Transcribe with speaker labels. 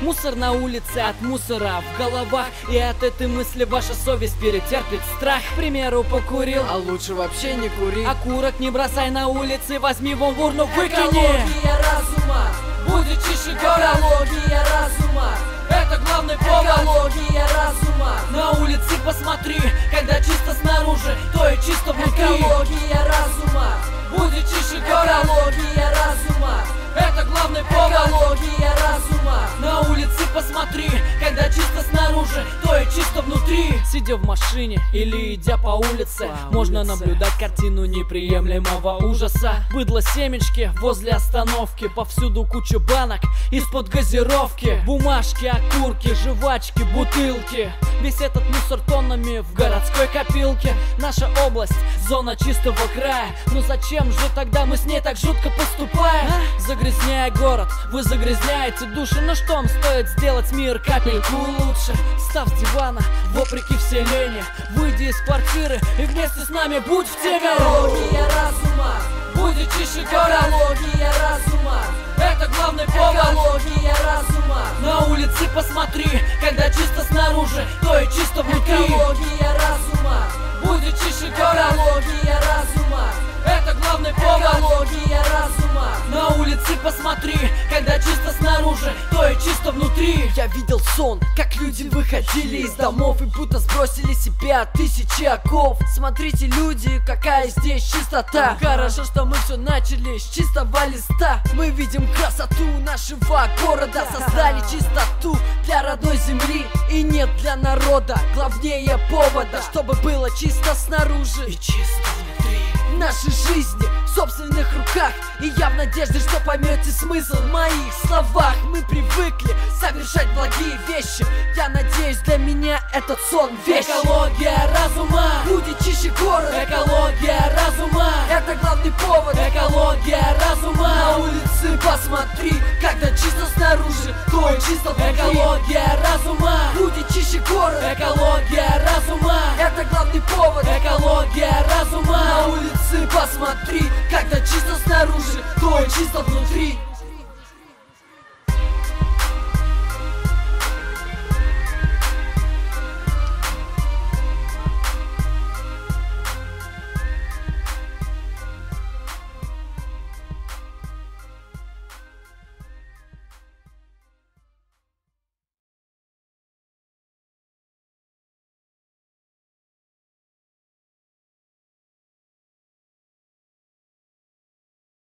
Speaker 1: Мусор на улице от мусора в головах, и от этой мысли ваша совесть перетерпит страх. К примеру, покурил,
Speaker 2: а лучше вообще не кури.
Speaker 1: окурок не бросай на улице, возьми вон в урну, выкини.
Speaker 3: Экология разума будет чище города. Экология разума — это главный повод. Экология разума.
Speaker 1: На улице посмотри, когда чисто снаружи, то и чисто внутри.
Speaker 3: Экология разума будет чище города. Экология разума — это главный повод. Экология разума.
Speaker 1: На улице посмотри, когда чисто снаружи, то и чисто внутри. Сидя в машине или идя по улице, можно наблюдать картину неприемлемого ужаса. Быдло семечки возле остановки, повсюду куча банок из-под газировки, бумажки, окурки, жвачки, бутылки. Весь этот мусор тоннами в городской копилке. Наша область — зона чистого края. Но зачем же тогда мы с ней так жутко поступаем? Загрязняя город, вы загрязняете души. Но что вам стоит сделать мир капельку лучше? Встав с дивана, вопреки вселению, выйди из квартиры и вместе с нами будь в теме.
Speaker 3: Экология разума будет чище города. Экология разума — это главный повод. Экология разума.
Speaker 1: На улице посмотри, когда чисто снаружи, то и чисто внутри.
Speaker 3: Экология разума будет чище города. Экология разума — это главный повод. Экология разума.
Speaker 1: На улице посмотри, когда чисто снаружи, то и чисто внутри.
Speaker 2: Я видел сон, как люди выходили из домов и будто сбросили себя тысячи оков. Смотрите, люди, какая здесь чистота. Хорошо, что мы все начали с чистого листа. Мы видим красоту нашего города, создали чистоту для родной земли. И нет для народа главнее повода, чтобы было чисто снаружи и чисто внутри. Нашей жизни в собственных руках, и я в надежде, что поймете смысл в моих словах. Мы привыкли совершать благие вещи. Я надеюсь, для меня этот сон вечный.
Speaker 1: Экология разума
Speaker 2: будет чище город.
Speaker 1: Экология разума —
Speaker 2: это главный повод.
Speaker 1: экология разума.
Speaker 2: На улице посмотри, когда чисто снаружи, то и чисто внутри.
Speaker 1: Экология разума
Speaker 2: будет чище город.
Speaker 1: экология разума.
Speaker 2: Это главный повод.
Speaker 1: Экология разума.
Speaker 2: На улице посмотри, когда чисто снаружи, то и чисто внутри.